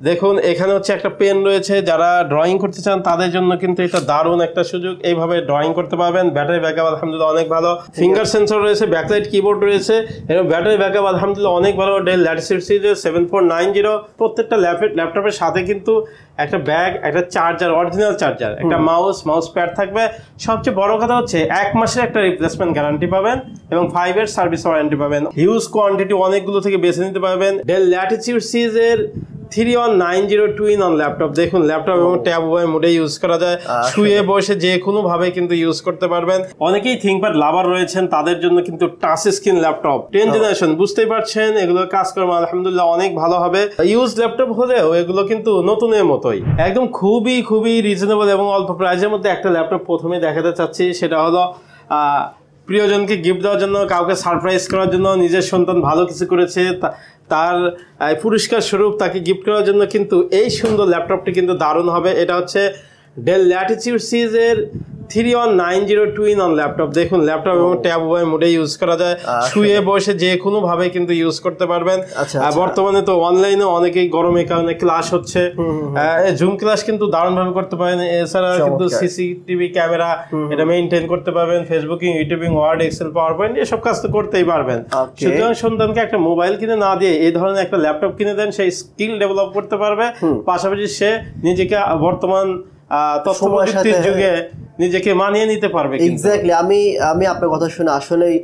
দেখুন এখানে হচ্ছে একটা পেন রয়েছে, যারা ড্রয়িং করতে চান তাদের জন্য কিন্তু এটা দারুণ একটা সুযোগ। এইভাবে ড্রয়িং করতে পারবেন। ব্যাটারি ব্যাকআপ আলহামদুলিল্লাহ অনেক ভালো, ফিঙ্গার সেন্সর রয়েছে, ব্যাকলাইট কিবোর্ড রয়েছে এবং ব্যাটারি ব্যাকআপ আলহামদুলিল্লাহ অনেক ভালো। ডেল ল্যাটিটিউড সিরিজের 7490 প্রত্যেকটা ল্যাপটপের সাথে কিন্তু একটা ব্যাগ, একটা চার্জার, অরিজিনাল চার্জার, একটা মাউস প্যাড থাকবে। সবচেয়ে বড় কথা হচ্ছে 1 মাসের একটা রিপ্লেসমেন্ট গ্যারান্টি পাবেন এবং 5 এর সার্ভিস ওয়ারেন্টি পাবেন। হিউজ কোয়ান্টিটি অনেকগুলো থেকে বেছে নিতে পারবেন। ডেল ল্যাটিটিউড সিরিজের 3190 টুইন অন ল্যাপটপ। দেখুন ল্যাপটপ এবং ট্যাব উভয় মোডে ইউজ করা যায়, শুয়ে বসে যে কোনো ভাবে কিন্তু ইউজ করতে পারবেন। অনেকেই থিংকপ্যাড লাভার রয়েছেন, তাদের জন্য কিন্তু touch screen laptop 10th generation, বুঝতেই পারছেন এগুলো কাজকর্ম আলহামদুলিল্লাহ অনেক ভালো হবে। ইউজ ল্যাপটপ হলেও এগুলো কিন্তু নতুনের মতোই, একদম খুবই রিজনেবল এবং অল্প প্রাইসের মধ্যে একটা ল্যাপটপ প্রথমেই দেখাতে চাচ্ছি। সেটা হলো প্রিয়জনকে গিফট দেওয়ার জন্য, কাউকে সারপ্রাইজ করার জন্য, নিজের সন্তান ভালো কিছু করেছে তার পুরস্কার স্বরূপ তাকে গিফট করার জন্য কিন্তু এই সুন্দর ল্যাপটপটি কিন্তু দারুণ হবে। এটা হচ্ছে ডেল ল্যাটিটিউড সিরিজের 3190 টুইন অন ল্যাপটপ। দেখুন ল্যাপটপ এবং ট্যাব উভয় মোডে ইউজ করা যায়, শুয়ে বসে যে কোনো ভাবে কিন্তু ইউজ করতে পারবেন। বর্তমানে তো অনলাইনে অনেকেই গরমের কারণে ক্লাস হচ্ছে, জুম ক্লাস কিন্তু দারুণ ভাবে করতে পারেন। এছাড়া কিন্তু সিসিটিভি ক্যামেরা এটা মেইনটেইন করতে পারবেন, Facebooking, YouTubing, Word, Excel, PowerPoint এসব কাজ তো করতেই পারবেন। সুতরাং সন্তানকে একটা মোবাইল কিনে না দিয়ে এই ধরনের একটা ল্যাপটপ কিনে দেন, সেই স্কিল ডেভেলপ করতে পারবে, পাশাপাশি সে নিজেকে বর্তমান তথ্যপ্রযুক্তির যুগে নিজেকে মানিয়ে নিতে পারবে। এক্স্যাক্টলি, আমি আপনার কথা শুনে আসলেই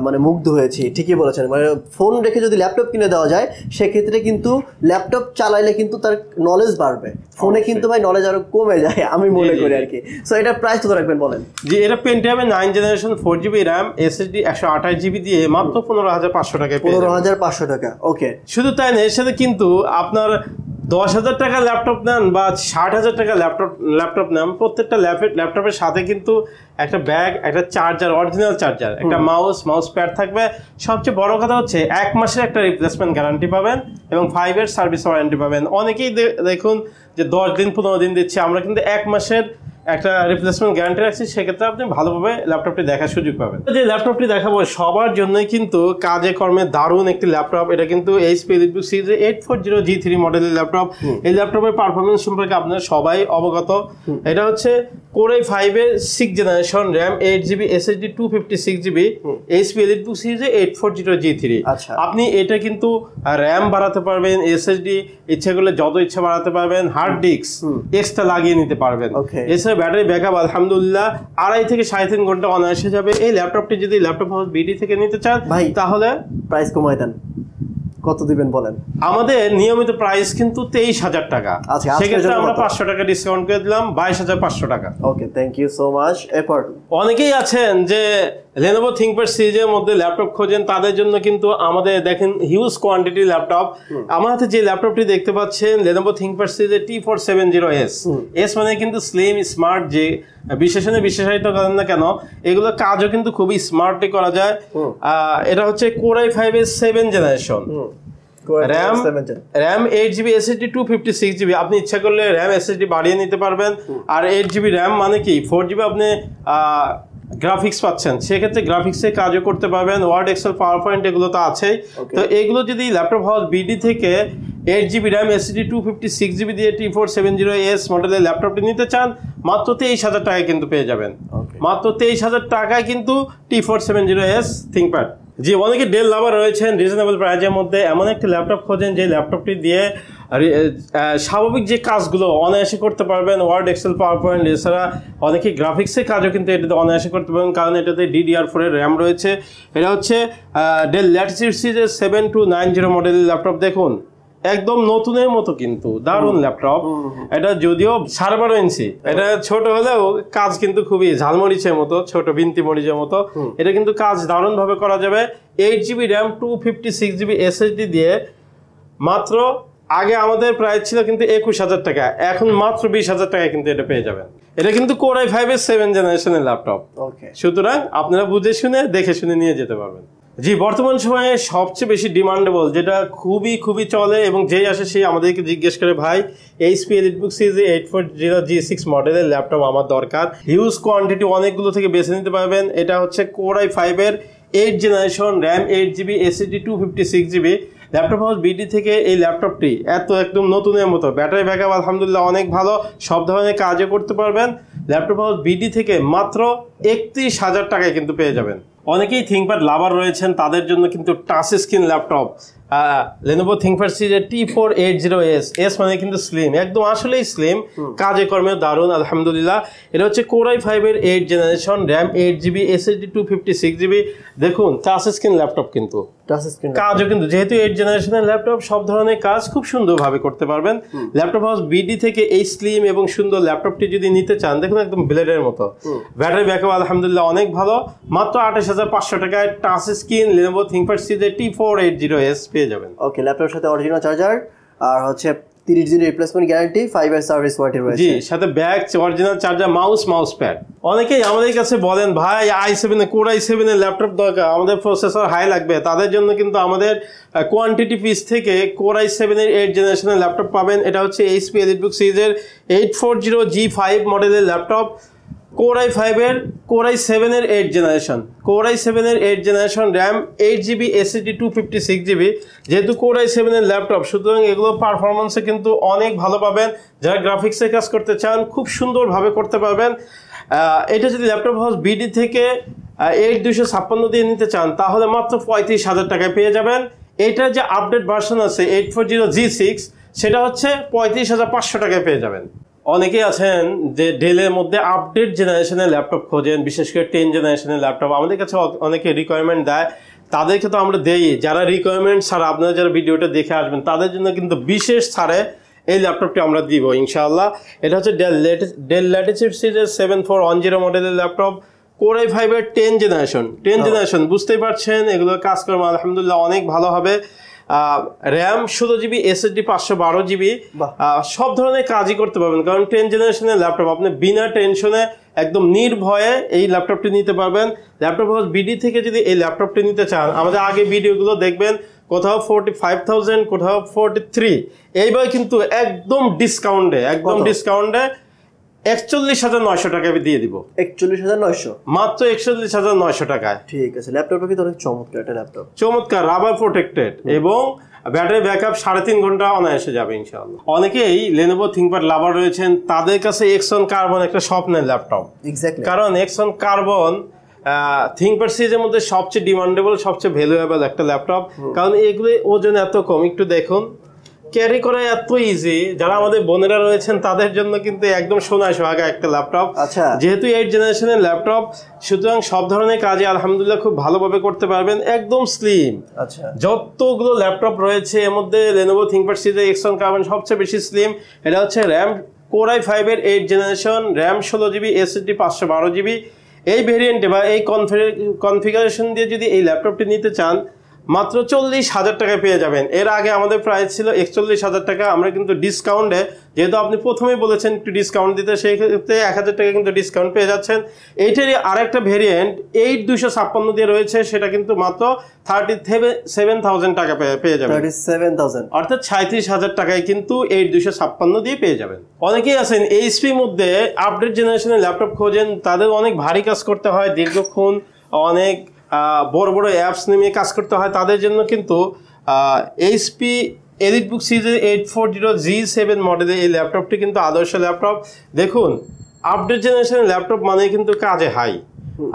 মানে মুগ্ধ হয়েছি। ঠিকই বলেছেন, মানে ফোন রেখে যদি ল্যাপটপ কিনে দেওয়া যায় সেক্ষেত্রে কিন্তু ল্যাপটপ চালাইলে কিন্তু তার নলেজ বাড়বে, ফোনে কিন্তু ভাই নলেজ আরো কমে যায় আমি মনে করি আর কি। সো এটার প্রাইস কত রাখবেন বলেন? জি, এটা পেন্টিয়ামের 9th generation 4GB RAM SSD 128GB দিয়ে মাত্র 15,500 টাকায়। 15,500 টাকা, ওকে। শুধু তাই না, এর সাথে কিন্তু আপনার 10,000 টাকা ল্যাপটপ নেন বা 60,000 টাকা ল্যাপটপ নেন, প্রত্যেকটা ল্যাপটপের সাথে কিন্তু একটা ব্যাগ, একটা চার্জার, অরিজিনাল চার্জার, একটা মাউস প্যাড থাকবে। সবচেয়ে বড় কথা হচ্ছে 1 মাসের একটা রিপ্লেসমেন্ট গ্যারান্টি পাবেন এবং 5 এর সার্ভিস ওয়ারেন্টি পাবেন। অনেকেই দেখুন যে 10 দিন 15 দিন দিচ্ছে, আমরা কিন্তু 1 মাসের একটা রিপ্লেসমেন্ট গ্যারান্টি রাখছি। সেক্ষেত্রে আপনি ভালোভাবে ল্যাপটপটি দেখার সুযোগ পাবেন। যে ল্যাপটপটি দেখাবো সবার জন্যই কিন্তু কাজে কর্মে দারুণ একটি ল্যাপটপ। এটা কিন্তু HP EliteBook সিরিজের 840 G3 মডেলের ল্যাপটপ। এই ল্যাপটপের পারফরমেন্স সম্পর্কে আপনারা সবাই অবগত। এটা হচ্ছে Core i5 এর 6th generation, RAM 8GB, SSD 256GB, HP EliteBook সিরিজের 840 G3। আপনি এটা কিন্তু RAM বাড়াতে পারবেন, SSD ইচ্ছা করলে যত ইচ্ছা বাড়াতে পারবেন, হার্ড ডিস্ক এক্সট্রা লাগিয়ে নিতে পারবেন। এছাড়া ব্যাটারি ব্যাকআপ আলহামদুলিল্লাহ 2.5 থেকে 3.5 ঘন্টা অনায়াসে যাবে। এই ল্যাপটপটি যদি ল্যাপটপ হাউস বিডি থেকে নিতে চান তাহলে প্রাইস কমাই দেন, কত দিবেন বলেন? আমাদের নিয়মিত প্রাইস কিন্তু 23,000 টাকা। সেক্ষেত্রে আমরা 500 টাকা ডিসকাউন্ট করে দিলাম, 22,500 টাকা। ওকে, থ্যাংক ইউ সো মাচ। এরপর অনেকেই আছেন যে Lenovo ThinkPad সিরিজের মধ্যে ল্যাপটপ খোঁজেন, তাদের জন্য কিন্তু আমাদের দেখেন হিউজ কোয়ান্টিটি ল্যাপটপ। আমার হাতে যে ল্যাপটপটি দেখতে পাচ্ছেন Lenovo ThinkPad সিরিজের T470S। এস মানে কিন্তু স্লিম স্মার্ট, যে বিশেষায়িত করেন না কেন, এগুলো কাজও কিন্তু খুবই স্মার্টলি করা যায়। এটা হচ্ছে Core i5 এর 7th generation, RAM 8GB, SSD 256GB। আপনি ইচ্ছা করলে RAM SSD বাড়িয়ে নিতে পারবেন। আর 8GB RAM মানে কি 4GB আপনি গ্রাফিক্স পাচ্ছেন, সেক্ষেত্রে গ্রাফিক্সের কাজও করতে পারবেন। ওয়ার্ড, এক্সেল, পাওয়ার পয়েন্ট এগুলো তো আছেই। তো এগুলো যদি ল্যাপটপ হাউস বিডি থেকে 8GB RAM SSD 256GB দিয়ে T470S মডেলের ল্যাপটপটি নিতে চান, মাত্র 23,000 টাকায় কিন্তু পেয়ে যাবেন। মাত্র 23,000 টাকায় কিন্তু T470S ThinkPad। জি, অনেকে ডেল লাভার রয়েছেন, রিজনেবল প্রাইজের মধ্যে এমন একটি ল্যাপটপ খোঁজেন যে ল্যাপটপটি দিয়ে স্বাভাবিক যে কাজগুলো অনায়াসে করতে পারবেন, ওয়ার্ড, এক্সেল, পাওয়ার পয়েন্ট। এছাড়া অনেকে গ্রাফিক্সের কাজও কিন্তু এটাতে অনায়াসে করতে পারবেন, কারণ এটাতে DDR4 এর র্যাম রয়েছে। এটা হচ্ছে ডেল ল্যাটিটিউড সিরিজের 7290 মডেলের ল্যাপটপ। দেখুন একদম নতুনের মতো কিন্তু দারুণ ল্যাপটপ। এটা যদিও 12.5 ইঞ্চি, এটা ছোট হলেও কাজ কিন্তু খুবই ঝালমরিচের মতো, ছোট বিনতি মরিচের মতো। এটা কিন্তু কাজ দারুণ ভাবে করা যাবে। 8GB RAM 256GB SSD দিয়ে মাত্র, আগে আমাদের প্রাইস ছিল কিন্তু 21,000 টাকা, এখন মাত্র 20,000 টাকায় কিন্তু এটা পেয়ে যাবেন। এটা কিন্তু Core i5 এর 7th জেনারেশনের ল্যাপটপ। সুতরাং আপনারা বুঝে শুনে দেখে শুনে নিয়ে যেতে পারবেন। জি, বর্তমান সময়ে সবচেয়ে বেশি ডিমান্ডেবল, যেটা খুবই চলে এবং যেই আসে সেই আমাদেরকে জিজ্ঞেস করে, ভাই HP EliteBook সিরিজে 840 G6 মডেলের ল্যাপটপ আমার দরকার, হিউজ কোয়ান্টিটি অনেকগুলো থেকে বেছে নিতে পারবেন। এটা হচ্ছে Core i5 এর 8th generation, RAM 8GB, SSD 256GB, laptop house BD থেকে এই ল্যাপটপটি একদম নতুনের মতো, ব্যাটারি ব্যাকআপ আলহামদুলিল্লাহ অনেক ভালো, সব ধরনের কাজও করতে পারবেন। ল্যাপটপ হাউস বিডি থেকে মাত্র 31,000 টাকায় কিন্তু পেয়ে যাবেন। অনেকেই থিংকপ্যাড লাভার রয়েছেন, তাদের জন্য কিন্তু touch screen laptop Lenovo ThinkPad সিরিজের T480S, এস মানে কিন্তু স্লিম, একদম আসলেই স্লিম, কাজে কর্মে দারুণ আলহামদুলিল্লাহ। এটা হচ্ছে Core i5 এর 8th generation, RAM 8GB, SSD 256GB। দেখুন টাচ স্ক্রিন ল্যাপটপ, কিন্তু কাজও কিন্তু যেহেতু 8th জেনারেশনের ল্যাপটপ, সব ধরনের কাজ খুব সুন্দরভাবে করতে পারবেন। ল্যাপটপ হাউস বিডি থেকে এই স্লিম এবং সুন্দর ল্যাপটপটি যদি নিতে চান, দেখুন একদম ব্লেডের মতো, ব্যাটারি ব্যাকআপ আলহামদুলিল্লাহ অনেক ভালো, মাত্র 28,500 টাকায় টাচ স্ক্রিন Lenovo ThinkPad সিরিজের T480S পেয়ে যাবেন। ওকে, ল্যাপটপের সাথে অরিজিনাল চার্জার আর হচ্ছে 30 দিনের replacement guarantee, 5 year service warranty রয়েছে। জি, সাথে bag, original charger, mouse pad. অনেকেই আমাদের কাছে বলেন ভাই i7 Core i7 এর ল্যাপটপ দরকার, আমাদের প্রসেসর হাই লাগবে, তাদের জন্য কিন্তু আমাদের কোয়ান্টিটি পিস থেকে Core i7 এর 8th জেনারেশনের ল্যাপটপ পাবেন। এটা হচ্ছে HP EliteBook সিরিজের 840G5 মডেলের ল্যাপটপ, Core i5 এর Core i7 এর 8th জেনারেশন, Core i7 এর 8th generation, RAM 8GB, SSD 256GB। যেহেতু Core i7 এর ল্যাপটপ, সুতরাং এগুলো পারফরমেন্সে কিন্তু অনেক ভালো পাবেন। যারা গ্রাফিক্সে কাজ করতে চান খুব সুন্দরভাবে করতে পারবেন। এটা যদি ল্যাপটপ হাউস বিডি থেকে 8256 দিয়ে নিতে চান, তাহলে মাত্র 35,000 টাকায় পেয়ে যাবেন। এইটার যে আপডেট ভার্সন আছে 840G6, সেটা হচ্ছে 35,500 টাকায় পেয়ে যাবেন। অনেকেই আছেন যে ডেলের মধ্যে আপডেট জেনারেশনের ল্যাপটপ খোঁজেন, বিশেষ করে 10 জেনারেশনের ল্যাপটপ আমাদের কাছে অনেকে রিকোয়ারমেন্ট দেয়, তাদেরকে তো আমরা দেই। যারা রিকোয়ারমেন্ট ছাড়া আপনারা যারা ভিডিওটা দেখে আসবেন, তাদের জন্য কিন্তু বিশেষ ছাড়ে এই ল্যাপটপটি আমরা দিব ইনশাআল্লাহ। এটা হচ্ছে ডেল ল্যাটিটিউড সিরিজের 7410 মডেলের ল্যাপটপ, Core i5 এর 10 জেনারেশন, বুঝতেই পারছেন এগুলো কাজকর্ম আলহামদুলিল্লাহ অনেক ভালো হবে। RAM 16GB, SSD 512GB, সব ধরনের কাজই করতে পারবেন, কারণ 10 জেনারেশনের ল্যাপটপ আপনি বিনা টেনশনে একদম নির্ভয়ে এই ল্যাপটপটি নিতে পারবেন। ল্যাপটপ হাউস বিডি থেকে যদি এই ল্যাপটপটি নিতে চান, আমাদের আগে ভিডিওগুলো দেখবেন, কোথাও 45,000, কোথাও 43, এইবার কিন্তু একদম ডিসকাউন্টে 41,900 টাকায় দিয়ে দিব। 41,900, মাত্র 41,900 টাকায়। ঠিক আছে, ল্যাপটপটা কিন্তু অনেক চমৎকার একটা ল্যাপটপ, চমৎকার, রাবার প্রোটেক্টেড এবং ব্যাটারি ব্যাকআপ 3.5 ঘন্টা অনায়াসে যাবে ইনশাআল্লাহ। অনেকেই Lenovo ThinkPad লাভার রয়েছেন, তাদের কাছে Xeon Carbon একটা স্বপ্নের ল্যাপটপ, কারণ Xeon Carbon ThinkPad সিরিজের মধ্যে সবচেয়ে ডিমান্ডেবল, সবচেয়ে ভ্যালুয়েবল একটা ল্যাপটপ, কারণ এগুলো ওজন এত কম, একটু দেখুন ক্যারি করা এত ইজি। যারা আমাদের বোনেরা রয়েছেন তাদের জন্য কিন্তু একদম সোনায় সোহাগা একটা ল্যাপটপ। যেহেতু 8th জেনারেশনের ল্যাপটপ, সুতরাং সব ধরনের কাজে আলহামদুলিল্লাহ খুব ভালোভাবে করতে পারবেন, একদম স্লিম। যতগুলো ল্যাপটপ রয়েছে এর মধ্যে Lenovo ThinkPad সিরিজের Xeon Carbon সবচেয়ে বেশি স্লিম। এটা হচ্ছে RAM Core i5 এর 8th generation, RAM 16GB, SSD 512GB। এই ভেরিয়েন্টে বা এই কনফিগারেশন দিয়ে যদি এই ল্যাপটপটি নিতে চান, মাত্র 40,000 টাকায় পেয়ে যাবেন। এর আগে আমাদের প্রাইস ছিল 41,000 টাকা, আমরা কিন্তু ডিসকাউন্টে, যেহেতু আপনি প্রথমেই বলেছেন একটু ডিসকাউন্ট দিতে, সেই ক্ষেত্রে 1,000 টাকা কিন্তু ডিসকাউন্ট পেয়ে যাচ্ছেন। এইটারই আরেকটা ভেরিয়েন্ট 8256 দিয়ে রয়েছে, সেটা কিন্তু মাত্র 37,000 টাকা পেয়ে যাবেন, 37,000, অর্থাৎ 37,000 টাকায় কিন্তু 8256 দিয়ে পেয়ে যাবেন। অনেকেই আছেন এইচপির মধ্যে আপডেট জেনারেশনের ল্যাপটপ খোঁজেন, তাদের অনেক ভারী কাজ করতে হয়, দীর্ঘক্ষণ অনেক বড় বড় অ্যাপস নিয়ে কাজ করতে হয়, তাদের জন্য কিন্তু HP EliteBook সিরিজের 840G7 মডেলের এই ল্যাপটপটি কিন্তু আদর্শ ল্যাপটপ। দেখুন আপডেট জেনারেশনের ল্যাপটপ মানে কিন্তু কাজে হাই,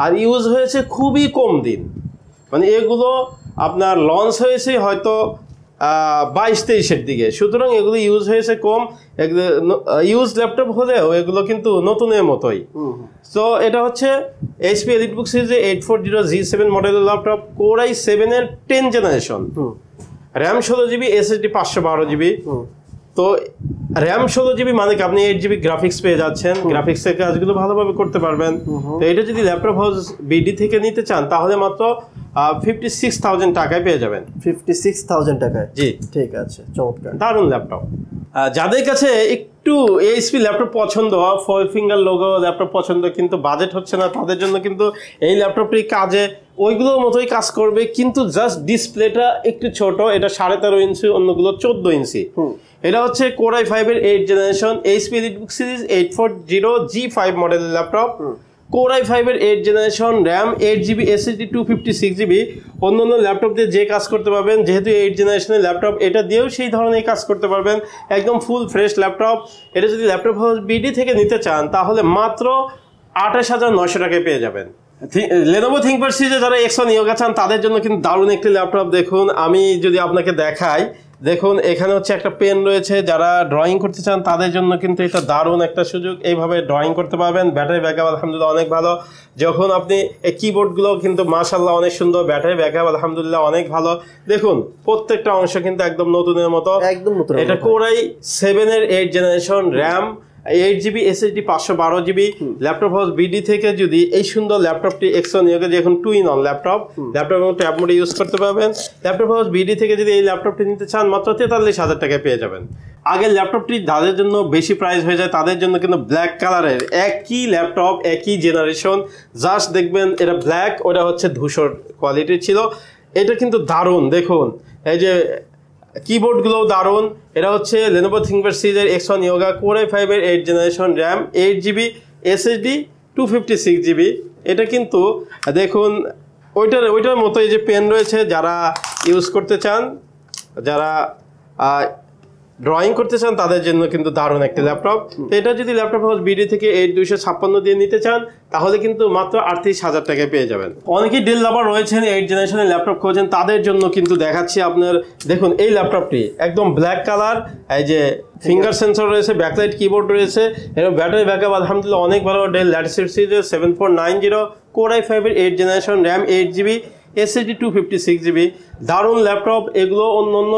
আর ইউজ হয়েছে খুবই কম দিন, মানে এগুলো আপনার লঞ্চ হয়েছে হয়তো 22-23-এর দিকে, সুতরাং এগুলো ইউজ হয়েছে কম, ইউজ ল্যাপটপ হলেও এগুলো কিন্তু নতুনের মতোই। তো এটা হচ্ছে HP EliteBook সিরিজের 840G7 মডেলের ল্যাপটপ, Core i7 এর 10 generation, RAM 16GB, SSD 512GB। তো RAM 16GB মানে কি আপনি 8GB গ্রাফিক্স পেয়ে যাচ্ছেন, গ্রাফিক্সের কাজগুলো ভালোভাবে করতে পারবেন। তো এটা যদি ল্যাপটপ হাউস বিডি থেকে নিতে চান, তাহলে মাত্র 56,000 টাকায় পেয়ে যাবেন। 56,000 টাকায়? জি, ঠিক আছে, চমৎকার, দারুণ ল্যাপটপ। যাদের কাছে একটু এইচপি ল্যাপটপ পছন্দ, 4 ফিঙ্গার লোগো ল্যাপটপ পছন্দ, কিন্তু বাজেট হচ্ছে না, তাদের জন্য কিন্তু এই ল্যাপটপটি কাজে ওইগুলোর মতোই কাজ করবে, কিন্তু জাস্ট ডিসপ্লেটা একটু ছোট, এটা 13.5 ইঞ্চি, অন্যগুলো 14 ইঞ্চি। এটা হচ্ছে Core i5 এর 8th জেনারেশন, HP EliteBook সিরিজ 840G5 মডেলের ল্যাপটপ, কোর i5-এর 8 generation RAM, 8GB SSD, 256GB। অন্যান্য ল্যাপটপ দিয়ে যে কাজ করতে পারবেন, যেহেতু 8 জেনারেশনের ল্যাপটপ, এটা দিয়েও সেই ধরনের কাজ করতে পারবেন। একদম ফুল ফ্রেশ ল্যাপটপ। এটা যদি ল্যাপটপ হাউস বিডি থেকে নিতে চান তাহলে মাত্র 28,900 টাকায় পেয়ে যাবেন। Lenovo ThinkPad সিরিজে যারা X1 Yoga চান তাদের জন্য কিন্তু দারুণ একটি ল্যাপটপ। দেখুন, আমি যদি আপনাকে দেখাই, দেখুন এখানে হচ্ছে একটা পেন রয়েছে। যারা ড্রয়িং করতে চান তাদের জন্য কিন্তু এটা দারুণ একটা সুযোগ। এইভাবে ড্রয়িং করতে পারবেন। ব্যাটারি ব্যাকআপ আলহামদুলিল্লাহ অনেক ভালো। যখন আপনি এই কিবোর্ডগুলো কিন্তু মাশাআল্লাহ অনেক সুন্দর, ব্যাটারি ব্যাকআপ আলহামদুলিল্লাহ অনেক ভালো। দেখুন প্রত্যেকটা অংশ কিন্তু একদম নতুনের মতো, একদম নতুন। এটা কোর i7-এর 8 generation RAM, 8GB SSD, 512GB। Laptop house BD থেকে যদি এই সুন্দর ল্যাপটপটি X1 Yoga, যে এখন 2-in-1 ল্যাপটপ এবং ট্যাব মোডে ইউজ করতে পারবেন। ল্যাপটপ হাউস বিডি থেকে যদি এই ল্যাপটপটি নিতে চান মাত্র 43,000 টাকায় পেয়ে যাবেন। আগের ল্যাপটপটি যাদের জন্য বেশি প্রাইস হয়ে যায় তাদের জন্য কিন্তু ব্ল্যাক কালারের একই ল্যাপটপ, একই জেনারেশন, জাস্ট দেখবেন এটা ব্ল্যাক, ওটা হচ্ছে ধূসর কোয়ালিটির ছিল। এটা কিন্তু দারুণ। দেখুন এই যে কিবোর্ডগুলোও দারুণ। এটা হচ্ছে Lenovo ThinkPad সিরিজের X1 Yoga, কোর i5-এর 8 generation RAM, 8GB SSD, 256GB। এটা কিন্তু দেখুন ওইটার মতো এই যে পেন রয়েছে। যারা ইউজ করতে চান, যারা ড্রয়িং করতে চান তাদের জন্য কিন্তু দারুণ একটি ল্যাপটপ। এটা যদি ল্যাপটপ হাউস বিডি থেকে 8256 দিয়ে নিতে চান তাহলে কিন্তু মাত্র 38,000 টাকায় পেয়ে যাবেন। অনেকেই ডেল লাভার রয়েছেন, 8 জেনারেশনের ল্যাপটপ খোঁজেন, তাদের জন্য কিন্তু দেখাচ্ছি আপনার। দেখুন এই ল্যাপটপটি একদম ব্ল্যাক কালার, এই যে ফিঙ্গার সেন্সর রয়েছে, ব্যাকলাইট কিবোর্ড রয়েছে এবং ব্যাটারি ব্যাকআপ আলহামদুলিল্লাহ অনেক ভালো। ডেল ল্যাটিটিউড সিরিজের 7490, কোর i5-এর 8 generation RAM, 8GB SSD, 256GB। দারুণ ল্যাপটপ। এগুলো অন্য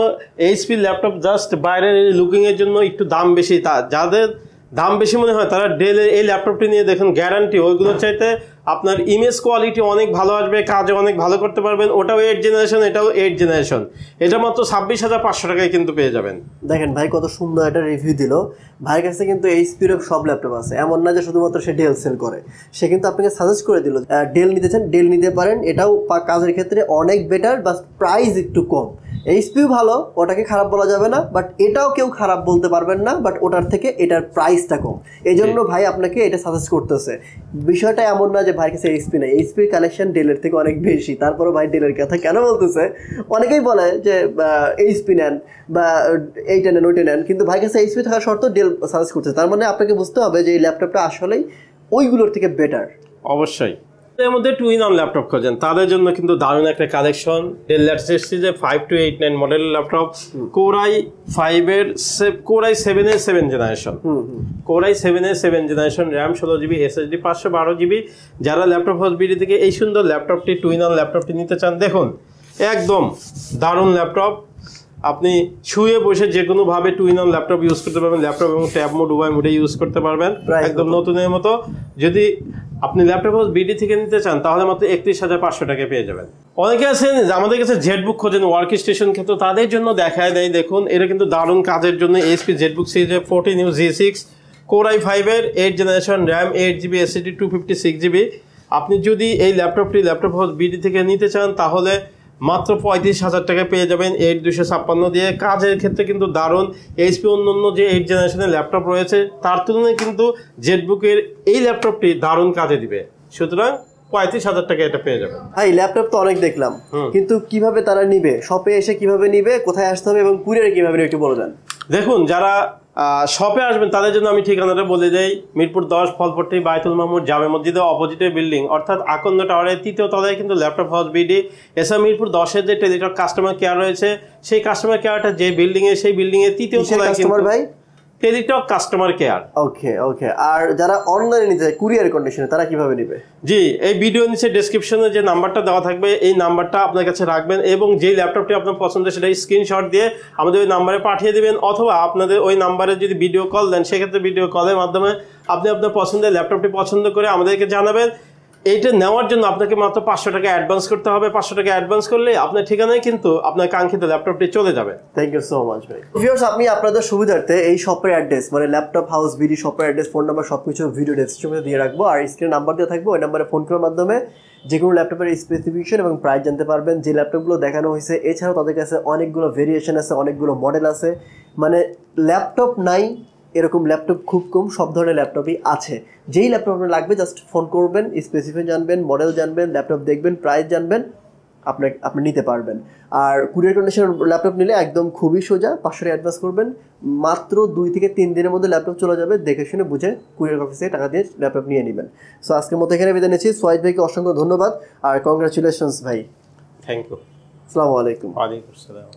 HP ল্যাপটপ জাস্ট বাইরের লুকিংয়ের জন্য একটু দাম বেশি। যাদের দাম বেশি মনে হয় তারা ডেলের এই ল্যাপটপটি নিয়ে দেখুন, গ্যারান্টি ওইগুলোর চাইতে আপনার ইমেজ কোয়ালিটি অনেক ভালো আসবে, কাজে অনেক ভালো করতে পারবেন। ওটাও 8 জেনারেশন, এটাও 8 জেনারেশন। এটা মাত্র 26,500 টাকায় কিন্তু পেয়ে যাবেন। দেখেন ভাই কত সুন্দর একটা রিভিউ দিল। ভাইয়ের কাছে কিন্তু এইচপির সব ল্যাপটপ আছে, এমন না যে শুধুমাত্র সে ডেল সেল করে। সে কিন্তু আপনাকে সাজেস্ট করে দিল ডেল নিতে চান, ডেল নিতে পারেন, এটাও কাজের ক্ষেত্রে অনেক বেটার, বাস প্রাইস একটু কম। এইচপিও ভালো, ওটাকে খারাপ বলা যাবে না, বাট এটাও কেউ খারাপ বলতে পারবেন না, বাট ওটার থেকে এটার প্রাইসটা কম। এই জন্য ভাই আপনাকে এটা সাজেস্ট করতেছে। বিষয়টা এমন না যে ভাইয়ের কাছে এইচপি নাই, এইচপির কালেকশন ডেলের থেকে অনেক বেশি। তারপরে ভাই ডেলের কথা কেন বলতেছে, অনেকেই বলে যে এইচপি নেন বা এইটা নেন ওইটা নেন, কিন্তু ভাইয়ের কাছে এইচপি থাকা সত্ত্বেও ডেল সাজেস্ট করতেছে। তার মানে আপনাকে বুঝতে হবে যে এই ল্যাপটপটা আসলেই ওইগুলোর থেকে বেটার। অবশ্যই। এর মধ্যে 2-in-1 ল্যাপটপ খোঁজেন তাদের জন্য কিন্তু দারুণ একটা কালেকশন। ডেল ল্যাটিটিউড সিরিজের 5289 মডেলের ল্যাপটপ, কোর i7-এর 7 জেনারেশন, কোর i7-এর 7 generation RAM, 16GB SSD, 512GB। যারা ল্যাপটপ হাউস বিডি থেকে এই সুন্দর ল্যাপটপটি 2-in-1 ল্যাপটপটি নিতে চান, দেখুন একদম দারুণ ল্যাপটপ। আপনি শুয়ে বসে যে কোনোভাবে 2-in-1 ল্যাপটপ ইউজ করতে পারবেন। ল্যাপটপ এবং ট্যাব মোড উভয় মোডে ইউজ করতে পারবেন একদম নতুনের মতো। যদি আপনি ল্যাপটপ হাউস বিডি থেকে নিতে চান তাহলে মাত্র 31,500 টাকায় পেয়ে যাবেন। অনেকে আছেন আমাদের কাছে জেটবুক খোঁজেন ওয়ার্ক স্টেশন ক্ষেত্রে, তাদের জন্য দেখায় দেয়। দেখুন এটা কিন্তু দারুণ কাজের জন্য। HP জেটবুক সিরিজের 14U G6, কোর i5-এর 8 generation RAM, 8GB SSD, 256GB। আপনি যদি এই ল্যাপটপ হাউস বিডি থেকে নিতে চান তাহলে মাত্র 35,000 টাকায় পেয়ে যাবেন 8256 দিয়ে। কাজের ক্ষেত্রে কিন্তু দারুণ। এইচপি অন্যান্য যে 8 জেনারেশনের ল্যাপটপ রয়েছে তার তুলনায় কিন্তু জেটবুকের এই ল্যাপটপটি দারুণ কাজে দিবে। সুতরাং 35,000 টাকা এটা পেয়ে যাবেন। ভাই ল্যাপটপ তো অনেক দেখলাম, কিন্তু কিভাবে তারা নিবে, শপে এসে কিভাবে নিবে, কোথায় আসতে হবে এবং কুরিয়ারে কিভাবে নিবে একটু বলে দেন। দেখুন যারা শপে আসবেন তাদের জন্য আমি ঠিকানাটা বলে যাই। মিরপুর 10 ফলপট্টি বাইতুল মামুর জামে মসজিদের অপোজিটে বিল্ডিং, অর্থাৎ আকন্দ টাওয়ারের 3য় তলায় কিন্তু ল্যাপটপ হাউস বিডি। এছাড়া মিরপুর 10-এর যে টেলিটক কাস্টমার কেয়ার রয়েছে সেই কাস্টমার কেয়ারটা যে বিল্ডিংয়ে, সেই বিল্ডিংয়ের 3য় তলায় কিন্তু ভাই টেলিটক কাস্টমার কেয়ার। ওকে। আর যারা অনলাইনে নিতে চায় কুরিয়ার কন্ডিশনে তারা কিভাবে নেবে? জি, এই ভিডিও নিচে ডেসক্রিপশনে যে নাম্বারটা দেওয়া থাকবে এই নাম্বারটা আপনার কাছে রাখবেন এবং যেই ল্যাপটপটি আপনার পছন্দ সেটা স্ক্রিনশট দিয়ে আমাদের ওই নাম্বারে পাঠিয়ে দেবেন, অথবা আপনাদের ওই নাম্বারে যদি ভিডিও কল দেন সেক্ষেত্রে ভিডিও কলের মাধ্যমে আপনি আপনার পছন্দের ল্যাপটপটি পছন্দ করে আমাদেরকে জানাবেন। এইটা নেওয়ার জন্য আপনাকে মাত্র 500 টাকা অ্যাডভান্স করতে হবে। 500 টাকা অ্যাডভান্স করলে আপনার ঠিকানায় কিন্তু আপনার কাঙ্ক্ষিত ল্যাপটপটি চলে যাবে। থ্যাংক ইউ সো মাচ ভাই। ভিউয়ার্স, আপনি আপনাদের সুবিধার্থে এই শপের অ্যাড্রেস মানে ল্যাপটপ হাউস বিডি শপের অ্যাড্রেস, ফোন নাম্বার সবকিছু ভিডিও ডেসক্রিপশনে দিয়ে রাখবো, আর স্ক্রিনে নাম্বার দিয়ে থাকবে। ওই নাম্বারে ফোন করার মাধ্যমে যে কোনো ল্যাপটপের স্পেসিফিকেশন এবং প্রাইস জানতে পারবেন। যে ল্যাপটপগুলো দেখানো হয়েছে এছাড়াও তাদের কাছে অনেকগুলো ভেরিয়েশন আছে, অনেকগুলো মডেল আছে। মানে ল্যাপটপ নাই এরকম ল্যাপটপ খুব কম, সব ধরনের ল্যাপটপই আছে। যেই ল্যাপটপ আপনার লাগবে জাস্ট ফোন করবেন, স্পেসিফিকেশন জানবেন, মডেল জানবেন, ল্যাপটপ দেখবেন, প্রাইস জানবেন, আপনি নিতে পারবেন। আর কুরিয়ার কন্ডিশন ল্যাপটপ নিলে একদম খুবই সোজা, 500 টাকা অ্যাডভান্স করবেন, মাত্র 2 থেকে 3 দিনের মধ্যে ল্যাপটপ চলে যাবে, দেখে শুনে বুঝে কুরিয়ার অফিসে টাকা দিয়ে ল্যাপটপ নিয়ে নেবেন। সো আজকের মতো এখানে বিদায় নিচ্ছি। সোহাইদ ভাইকে অসংখ্য ধন্যবাদ আর কংগ্রাচুলেশনস ভাই। Thank you. আসসালামু আলাইকুম। ওয়ালাইকুম আসসালাম।